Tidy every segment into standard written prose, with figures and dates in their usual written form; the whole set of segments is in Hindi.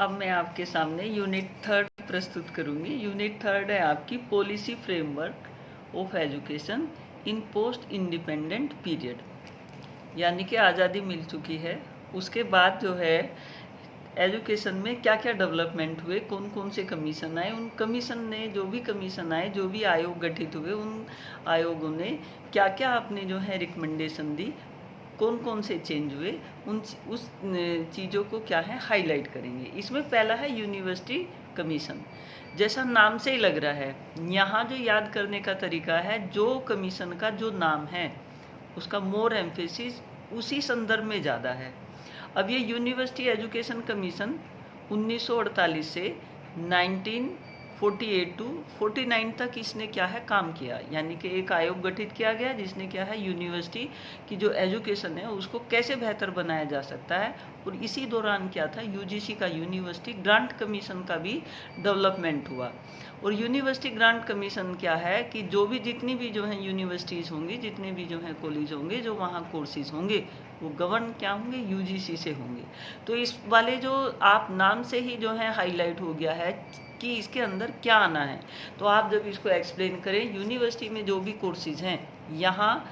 अब मैं आपके सामने यूनिट 3 प्रस्तुत करूंगी। यूनिट 3 है आपकी policy framework of education in post independent period, यानी कि आज़ादी मिल चुकी है उसके बाद जो है एजुकेशन में क्या क्या डेवलपमेंट हुए, कौन कौन से कमीशन आए, उन कमीशन ने जो भी कमीशन आए, जो भी आयोग गठित हुए, उन आयोगों ने क्या क्या अपने जो है रिकमेंडेशन दी, कौन कौन से चेंज हुए, उस चीज़ों को क्या है हाईलाइट करेंगे। इसमें पहला है यूनिवर्सिटी कमीशन। जैसा नाम से ही लग रहा है, यहाँ जो याद करने का तरीका है, जो कमीशन का जो नाम है उसका मोर एम्फेसिस उसी संदर्भ में ज़्यादा है। अब ये यूनिवर्सिटी एजुकेशन कमीशन 1948 से 1948 टू 49 तक इसने क्या है काम किया, यानी कि एक आयोग गठित किया गया जिसने क्या है यूनिवर्सिटी की जो एजुकेशन है उसको कैसे बेहतर बनाया जा सकता है। और इसी दौरान क्या था, यूजीसी का यूनिवर्सिटी ग्रांट कमीशन का भी डेवलपमेंट हुआ। और यूनिवर्सिटी ग्रांट कमीशन क्या है कि जो भी जितनी भी जो है यूनिवर्सिटीज़ होंगी, जितने भी जो है कॉलेज होंगे, जो वहाँ कोर्सेज होंगे वो गवर्न क्या होंगे, यूजीसी से होंगे। तो इस वाले जो आप नाम से ही जो है हाईलाइट हो गया है कि इसके अंदर क्या आना है। तो आप जब इसको एक्सप्लेन करें, यूनिवर्सिटी में जो भी कोर्सेज हैं, यहाँ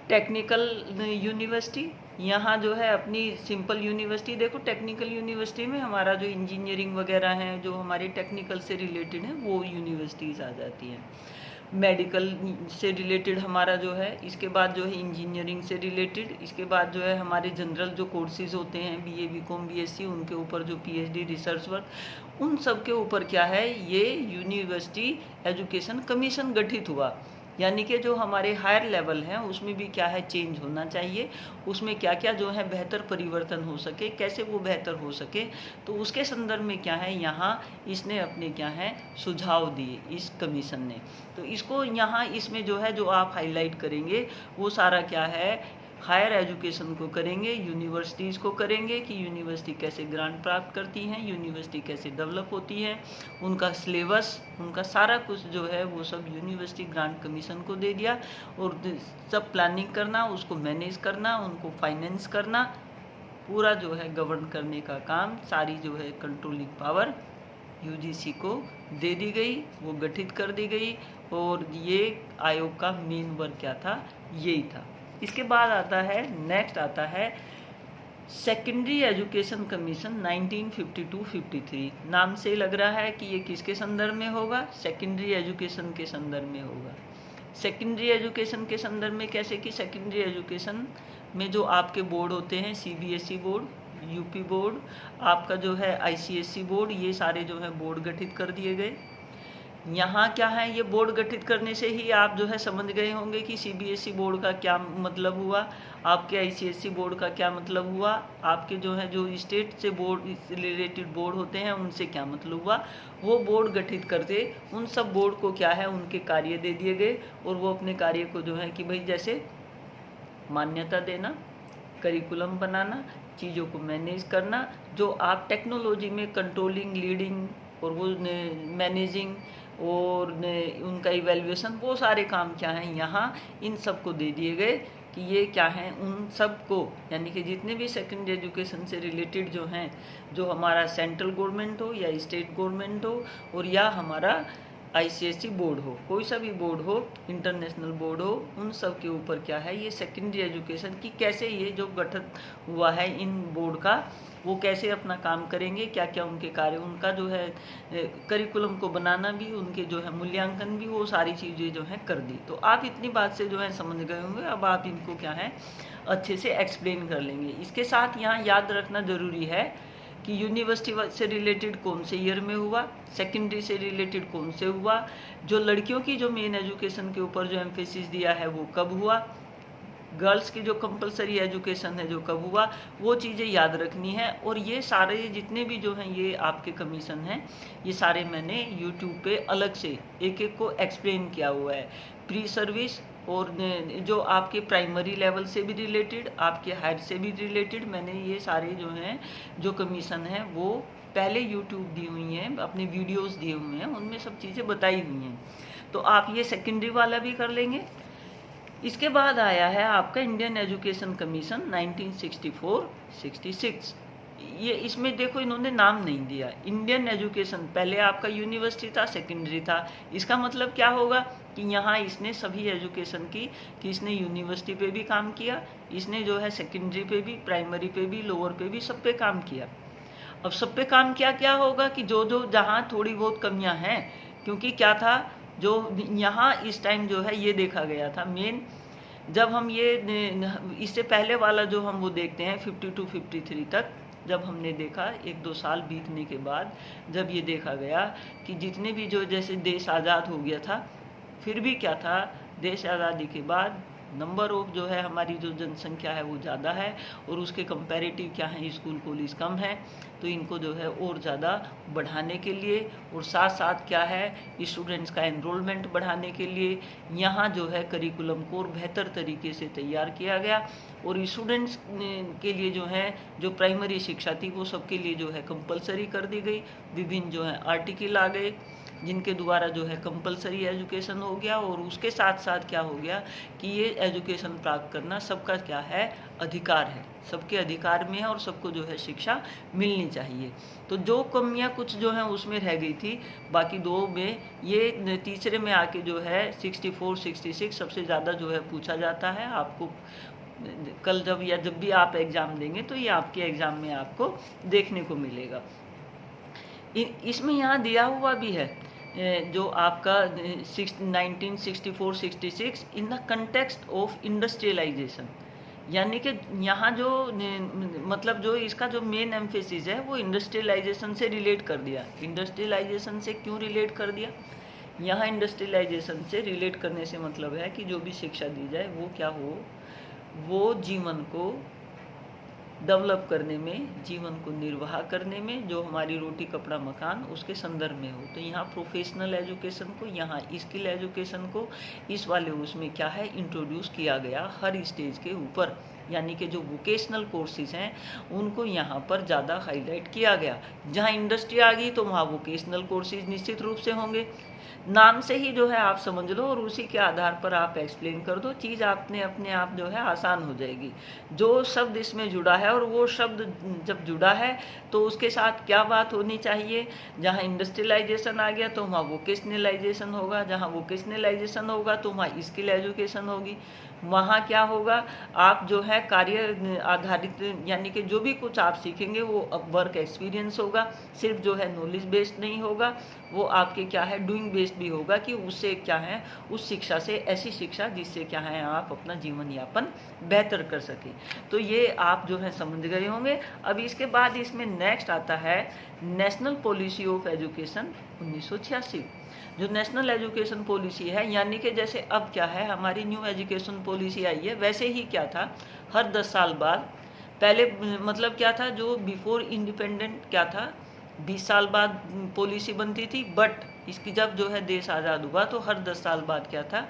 टेक्निकल यूनिवर्सिटी, यहाँ जो है अपनी सिंपल यूनिवर्सिटी। देखो टेक्निकल यूनिवर्सिटी में हमारा जो इंजीनियरिंग वगैरह है, जो हमारी टेक्निकल से रिलेटेड है, वो यूनिवर्सिटीज़ आ जाती हैं। मेडिकल से रिलेटेड हमारा जो है, इसके बाद जो है इंजीनियरिंग से रिलेटेड, इसके बाद जो है हमारे जनरल जो कोर्सेज होते हैं, बीए बीकॉम बीएससी, उनके ऊपर जो पीएचडी रिसर्च वर्क, उन सब के ऊपर क्या है ये यूनिवर्सिटी एजुकेशन कमीशन गठित हुआ। यानी कि जो हमारे हायर लेवल हैं उसमें भी क्या है चेंज होना चाहिए, उसमें क्या क्या जो है बेहतर परिवर्तन हो सके, कैसे वो बेहतर हो सके, तो उसके संदर्भ में क्या है यहाँ इसने अपने क्या है सुझाव दिए इस कमीशन ने। तो इसको यहाँ इसमें जो है जो आप हाईलाइट करेंगे वो सारा क्या है हायर एजुकेशन को करेंगे, यूनिवर्सिटीज़ को करेंगे कि यूनिवर्सिटी कैसे ग्रांट प्राप्त करती हैं, यूनिवर्सिटी कैसे डेवलप होती है, उनका सिलेबस, उनका सारा कुछ जो है वो सब यूनिवर्सिटी ग्रांट कमीशन को दे दिया। और सब प्लानिंग करना, उसको मैनेज करना, उनको फाइनेंस करना, पूरा जो है गवर्न करने का काम, सारी जो है कंट्रोलिंग पावर यूजीसी को दे दी गई, वो गठित कर दी गई। और ये आयोग का मेन वर्क क्या था, यही था। इसके बाद आता है, नेक्स्ट आता है सेकेंडरी एजुकेशन कमीशन 1952-53। नाम से लग रहा है कि ये किसके संदर्भ में होगा, सेकेंडरी एजुकेशन के संदर्भ में होगा। सेकेंडरी एजुकेशन के संदर्भ में कैसे कि सेकेंडरी एजुकेशन में जो आपके बोर्ड होते हैं, सीबीएसई बोर्ड, यूपी बोर्ड, आपका जो है आईसीएसई बोर्ड, ये सारे जो है बोर्ड गठित कर दिए गए। यहाँ क्या है, ये बोर्ड गठित करने से ही आप जो है समझ गए होंगे कि सीबीएसई बोर्ड का क्या मतलब हुआ, आपके आईसीएसई बोर्ड का क्या मतलब हुआ, आपके जो है जो स्टेट से बोर्ड से रिलेटेड बोर्ड होते हैं उनसे क्या मतलब हुआ। वो बोर्ड गठित करते, उन सब बोर्ड को क्या है उनके कार्य दे दिए गए। और वो अपने कार्य को जो है कि भाई जैसे मान्यता देना, करिकुलम बनाना, चीज़ों को मैनेज करना, जो आप टेक्नोलॉजी में कंट्रोलिंग, लीडिंग और वो मैनेजिंग और उनका इवैल्यूएशन, वो सारे काम क्या हैं यहाँ इन सब को दे दिए गए कि ये क्या हैं उन सब को, यानी कि जितने भी सेकेंडरी एजुकेशन से रिलेटेड जो हैं, जो हमारा सेंट्रल गवर्नमेंट हो या स्टेट गवर्नमेंट हो और या हमारा आईसीएसई बोर्ड हो, कोई सा भी बोर्ड हो, इंटरनेशनल बोर्ड हो, उन सब के ऊपर क्या है ये सेकेंडरी एजुकेशन की कैसे ये जो गठित हुआ है इन बोर्ड का, वो कैसे अपना काम करेंगे, क्या क्या उनके कार्य, उनका जो है करिकुलम को बनाना भी, उनके जो है मूल्यांकन भी, वो सारी चीज़ें जो है कर दी। तो आप इतनी बात से जो है समझ गए होंगे। अब आप इनको क्या है अच्छे से एक्सप्लेन कर लेंगे। इसके साथ यहाँ याद रखना ज़रूरी है कि यूनिवर्सिटी से रिलेटेड कौन से ईयर में हुआ, सेकेंडरी से रिलेटेड कौन से हुआ, जो लड़कियों की जो मेन एजुकेशन के ऊपर जो एम्फेसिस दिया है वो कब हुआ, गर्ल्स की जो कंपलसरी एजुकेशन है जो कब हुआ, वो चीज़ें याद रखनी है। और ये सारे जितने भी जो हैं ये आपके कमीशन हैं, ये सारे मैंने यूट्यूब पे अलग से एक एक को एक्सप्लेन किया हुआ है। प्री सर्विस और जो आपके प्राइमरी लेवल से भी रिलेटेड, आपके हायर से भी रिलेटेड, मैंने ये सारे जो हैं जो कमीशन हैं वो पहले यूट्यूब दी हुई हैं, अपने वीडियोस दिए हुए हैं, उनमें सब चीज़ें बताई हुई हैं। तो आप ये सेकेंडरी वाला भी कर लेंगे। इसके बाद आया है आपका इंडियन एजुकेशन कमीशन 1964-66। ये इसमें देखो इन्होंने नाम नहीं दिया, इंडियन एजुकेशन, पहले आपका यूनिवर्सिटी था, सेकेंडरी था। इसका मतलब क्या होगा कि यहाँ इसने सभी एजुकेशन की, कि इसने यूनिवर्सिटी पे भी काम किया, इसने जो है सेकेंडरी पे भी, प्राइमरी पे भी, लोअर पे भी, सब पे काम किया। अब सब पे काम किया, क्या होगा कि जो जो जहाँ थोड़ी बहुत कमियां हैं, क्योंकि क्या था जो यहाँ इस टाइम जो है ये देखा गया था मेन, जब हम ये इससे पहले वाला जो हम वो देखते हैं 52 53 तक, जब हमने देखा 1-2 साल बीतने के बाद, जब ये देखा गया कि जितने भी जो जैसे देश आज़ाद हो गया था, फिर भी क्या था, देश आज़ादी के बाद नंबर ऑफ जो है हमारी जो जनसंख्या है वो ज़्यादा है, और उसके कंपैरेटिव क्या है स्कूल कॉलेज कम है। तो इनको जो है और ज़्यादा बढ़ाने के लिए, और साथ साथ क्या है स्टूडेंट्स का एनरोलमेंट बढ़ाने के लिए यहाँ जो है करिकुलम को और बेहतर तरीके से तैयार किया गया। और स्टूडेंट्स के लिए जो है जो प्राइमरी शिक्षा थी वो सबके लिए जो है कंपलसरी कर दी गई। विभिन्न जो है आर्टिकल आ गए जिनके द्वारा जो है कंपलसरी एजुकेशन हो गया, और उसके साथ साथ क्या हो गया कि ये एजुकेशन प्राप्त करना सबका क्या है, अधिकार है, सबके अधिकार में है, और सबको जो है शिक्षा मिलनी चाहिए। तो जो कमियां कुछ जो है उसमें रह गई थी, बाकी दो में, ये तीसरे में आके जो है 64 66 सबसे ज़्यादा जो है पूछा जाता है। आपको कल जब या जब भी आप एग्ज़ाम देंगे तो ये आपके एग्ज़ाम में आपको देखने को मिलेगा। इसमें यहाँ दिया हुआ भी है जो आपका 1964-66 in the context of industrialization, यानी कि यहाँ जो मतलब जो इसका जो मेन एम्फेसिस है वो इंडस्ट्रियलाइजेशन से रिलेट कर दिया। इंडस्ट्रियलाइजेशन से क्यों रिलेट कर दिया? यहाँ इंडस्ट्रियलाइजेशन से रिलेट करने से मतलब है कि जो भी शिक्षा दी जाए वो क्या हो, वो जीवन को डेवलप करने में, जीवन को निर्वाह करने में, जो हमारी रोटी कपड़ा मकान उसके संदर्भ में हो। तो यहाँ प्रोफेशनल एजुकेशन को, यहाँ स्किल एजुकेशन को इस वाले उसमें क्या है इंट्रोड्यूस किया गया हर स्टेज के ऊपर, यानी कि जो वोकेशनल कोर्सेज हैं उनको यहाँ पर ज़्यादा हाईलाइट किया गया। जहाँ इंडस्ट्री आ गई तो वहाँ वोकेशनल कोर्सेज निश्चित रूप से होंगे। नाम से ही जो है आप समझ लो और उसी के आधार पर आप एक्सप्लेन कर दो, चीज़ आपने अपने आप जो है आसान हो जाएगी। जो शब्द इसमें जुड़ा है और वो शब्द जब जुड़ा है तो उसके साथ क्या बात होनी चाहिए। जहाँ इंडस्ट्रियलाइजेशन आ गया तो वहाँ वोकेशनलाइजेशन होगा, जहाँ वोकेशनलाइजेशन होगा तो वहाँ स्किल एजुकेशन होगी। वहाँ क्या होगा, आप जो है कार्य आधारित, यानी कि जो भी कुछ आप सीखेंगे वो अब वर्क एक्सपीरियंस होगा, सिर्फ जो है नॉलेज बेस्ड नहीं होगा, वो आपके क्या है डूइंग बेस्ड भी होगा, कि उससे क्या है उस शिक्षा से ऐसी शिक्षा जिससे क्या है आप अपना जीवन यापन बेहतर कर सकें। तो ये आप जो है समझ गए होंगे। अब इसके बाद इसमें नेक्स्ट आता है नेशनल पॉलिसी ऑफ एजुकेशन 1986। जो नेशनल एजुकेशन पॉलिसी है, यानी कि जैसे अब क्या है हमारी न्यू एजुकेशन पॉलिसी आई है, वैसे ही क्या था हर 10 साल बाद, पहले मतलब क्या था जो बिफोर इंडिपेंडेंट क्या था 20 साल बाद पॉलिसी बनती थी, बट इसकी जब जो है देश आज़ाद हुआ तो हर 10 साल बाद क्या था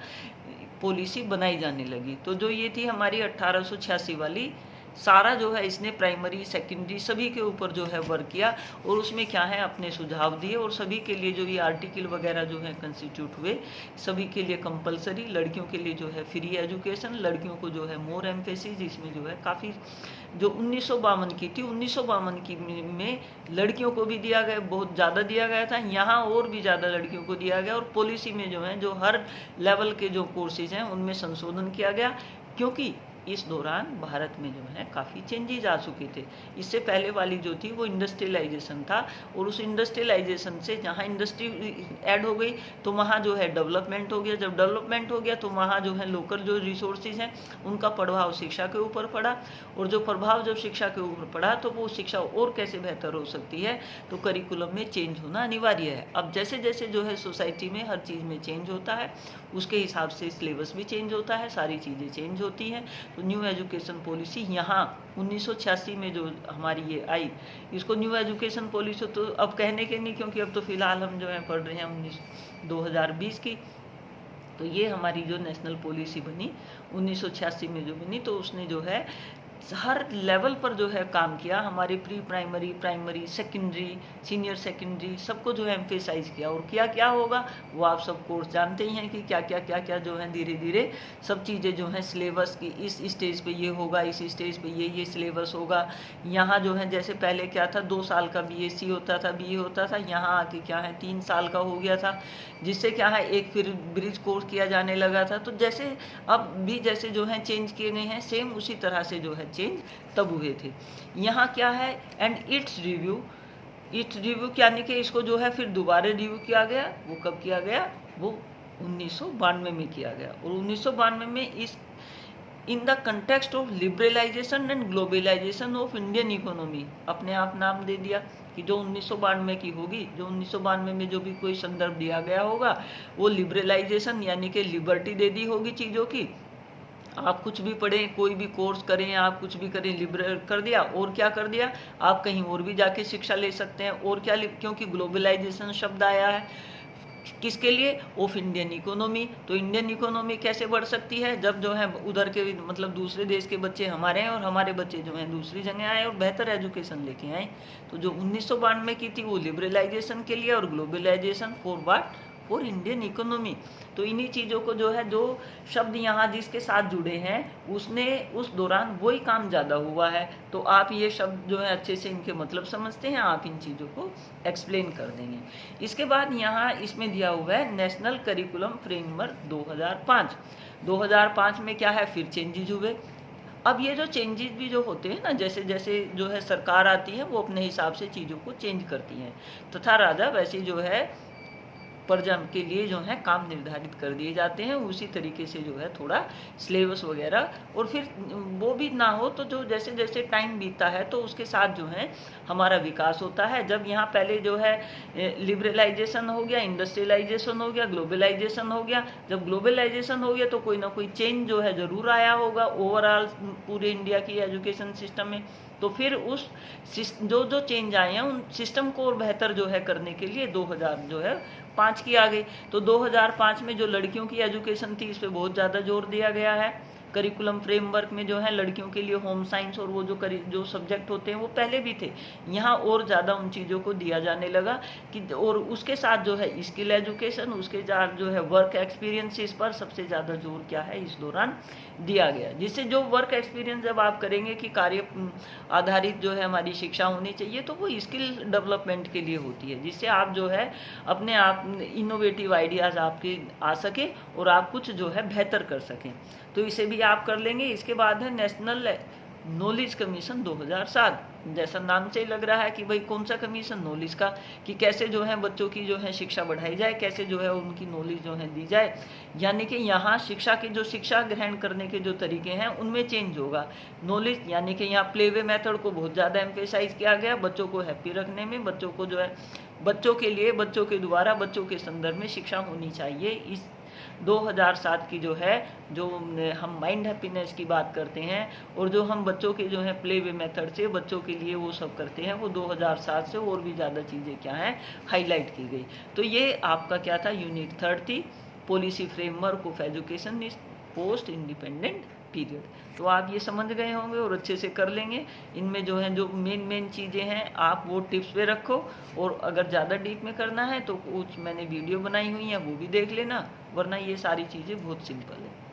पॉलिसी बनाई जाने लगी। तो जो ये थी हमारी 1886 वाली, सारा जो है इसने प्राइमरी सेकेंडरी सभी के ऊपर जो है वर्क किया, और उसमें क्या है अपने सुझाव दिए, और सभी के लिए जो ये आर्टिकल वगैरह जो है कंस्टिट्यूट हुए, सभी के लिए कंपलसरी, लड़कियों के लिए जो है फ्री एजुकेशन, लड़कियों को जो है मोर एम्फेसिस, इसमें जो है काफ़ी जो 1952 की थी 1952 की में लड़कियों को भी दिया गया, बहुत ज़्यादा दिया गया था, यहाँ और भी ज़्यादा लड़कियों को दिया गया, और पॉलिसी में जो है जो हर लेवल के जो कोर्सेज हैं उनमें संशोधन किया गया, क्योंकि इस दौरान भारत में जो है काफ़ी चेंजेज आ चुके थे। इससे पहले वाली जो थी वो इंडस्ट्रियलाइजेशन था, और उस इंडस्ट्रियलाइजेशन से जहाँ इंडस्ट्री ऐड हो गई तो वहाँ जो है डेवलपमेंट हो गया, जब डेवलपमेंट हो गया तो वहाँ जो है लोकल जो रिसोर्सेज हैं उनका प्रभाव शिक्षा के ऊपर पड़ा, और जो प्रभाव जब शिक्षा के ऊपर पड़ा तो वो शिक्षा और कैसे बेहतर हो सकती है, तो करिकुलम में चेंज होना अनिवार्य है। अब जैसे जैसे जो है सोसाइटी में हर चीज़ में चेंज होता है, उसके हिसाब से सिलेबस भी चेंज होता है, सारी चीज़ें चेंज होती हैं। तो न्यू एजुकेशन पॉलिसी यहाँ 1986 में जो हमारी ये आई, इसको न्यू एजुकेशन पॉलिसी तो अब कहने के नहीं, क्योंकि अब तो फिलहाल हम जो है पढ़ रहे हैं 2020 की। तो ये हमारी जो नेशनल पॉलिसी बनी 1986 में जो बनी, तो उसने जो है हर लेवल पर जो है काम किया, हमारे pre primary, primary, secondary, senior secondary सबको जो है एम्फेसाइज किया। और क्या क्या होगा वो आप सब कोर्स जानते ही हैं कि क्या क्या जो है धीरे धीरे सब चीज़ें जो हैं सिलेबस की, इस स्टेज पे ये होगा, इस स्टेज पे ये सिलेबस होगा। यहाँ जो है जैसे पहले क्या था 2 साल का BSc होता था, BA होता था, यहाँ आके क्या है 3 साल का हो गया था, जिससे क्या है एक फिर ब्रिज कोर्स किया जाने लगा था। तो जैसे अब भी जैसे जो है चेंज किए गए हैं, सेम उसी तरह से जो है चेंज तब हुए थे। यहाँ क्या है एंड इट्स रिव्यू यानी कि इसको जो है फिर दोबारा रिव्यू किया गया। वो कब किया गया? वो 1992 में किया गया। और 1992 में इस in the context of liberalization and globalization of Indian economy, अपने आप नाम दे दिया कि जो 1992 की होगी, जो 1992 में जो भी कोई संदर्भ दिया गया होगा वो लिबरलाइजेशन यानी कि लिबर्टी दे दी होगी चीज़ों की। आप कुछ भी पढ़ें, कोई भी कोर्स करें, आप कुछ भी करें, लिबरल कर दिया। और क्या कर दिया? आप कहीं और भी जाके शिक्षा ले सकते हैं। और क्या, क्योंकि ग्लोबलाइजेशन शब्द आया है किसके लिए? Of Indian economy. तो इंडियन इकोनॉमी कैसे बढ़ सकती है? जब जो है उधर के मतलब दूसरे देश के बच्चे हमारे हैं और हमारे बच्चे जो हैं दूसरी जगह आए और बेहतर एजुकेशन लेके आए। तो जो 1992 की थी वो लिबरलाइजेशन के लिए, और globalization for what? For Indian economy. तो इन्हीं चीज़ों को जो है, जो शब्द यहाँ जिसके साथ जुड़े हैं उसने उस दौरान वही काम ज़्यादा हुआ है। तो आप ये शब्द जो है अच्छे से इनके मतलब समझते हैं, आप इन चीज़ों को एक्सप्लेन कर देंगे। इसके बाद यहाँ इसमें दिया हुआ है नेशनल करिकुलम फ्रेमवर्क 2005। 2005 में क्या है, फिर चेंजेज हुए। अब ये जो चेंजेस भी जो होते हैं ना, जैसे जैसे जो है सरकार आती है वो अपने हिसाब से चीज़ों को चेंज करती है, तथा राजा वैसे जो है प्रजा के लिए जो है काम निर्धारित कर दिए जाते हैं। उसी तरीके से जो है थोड़ा सिलेबस वगैरह, और फिर वो भी ना हो तो जो जैसे जैसे टाइम बीतता है तो उसके साथ जो है हमारा विकास होता है। जब यहाँ पहले जो है लिबरलाइजेशन हो गया, इंडस्ट्रियलाइजेशन हो गया, ग्लोबलाइजेशन हो गया। जब ग्लोबलाइजेशन हो गया तो कोई ना कोई चेंज जो है ज़रूर आया होगा ओवरऑल पूरे इंडिया की एजुकेशन सिस्टम में। तो फिर उस जो चेंज आए हैं उन सिस्टम को और बेहतर जो है करने के लिए 2000 जो है 5 की आ गई। तो 2005 में जो लड़कियों की एजुकेशन थी इस पर बहुत ज़्यादा जोर दिया गया है। करिकुलम फ्रेमवर्क में जो है लड़कियों के लिए होम साइंस और वो जो सब्जेक्ट होते हैं वो पहले भी थे, यहाँ और ज़्यादा उन चीज़ों को दिया जाने लगा कि, और उसके साथ जो है स्किल एजुकेशन, उसके साथ जो है वर्क एक्सपीरियंस, इस पर सबसे ज़्यादा जोर क्या है इस दौरान दिया गया। जिससे जो वर्क एक्सपीरियंस जब आप करेंगे कि कार्य आधारित जो है हमारी शिक्षा होनी चाहिए, तो वो स्किल डेवलपमेंट के लिए होती है, जिससे आप जो है अपने आप इनोवेटिव आइडियाज़ आपके आ सके और आप कुछ जो है बेहतर कर सकें। तो इसे भी आप कर लेंगे। इसके बाद है नेशनल नॉलेज कमीशन 2007। जैसा नाम से ही लग रहा है कि भाई कौन सा कमीशन? नॉलेज का, कि कैसे जो है बच्चों की जो है शिक्षा बढ़ाई जाए, कैसे जो है उनकी नॉलेज जो है दी जाए। यानी कि यहाँ शिक्षा के जो शिक्षा ग्रहण करने के जो तरीके हैं उनमें चेंज होगा। नॉलेज यानी कि यहाँ प्ले वे मेथड को बहुत ज़्यादा एम्फेसाइज किया गया, बच्चों को हैप्पी रखने में, बच्चों को जो है बच्चों के लिए, बच्चों के द्वारा, बच्चों के संदर्भ में शिक्षा होनी चाहिए। इस 2007 की जो है, जो हम माइंड हैप्पीनेस की बात करते हैं और जो हम बच्चों के जो है प्ले वे मेथड से बच्चों के लिए वो सब करते हैं, वो 2007 से और भी ज़्यादा चीज़ें क्या हैं हाईलाइट की गई। तो ये आपका क्या था, यूनिट 3 थी, policy framework of education is post independent period. तो आप ये समझ गए होंगे और अच्छे से कर लेंगे। इनमें जो है जो मेन चीज़ें हैं आप वो टिप्स पे रखो, और अगर ज़्यादा डीप में करना है तो कुछ मैंने वीडियो बनाई हुई है वो भी देख लेना, वरना ये सारी चीज़ें बहुत सिंपल है।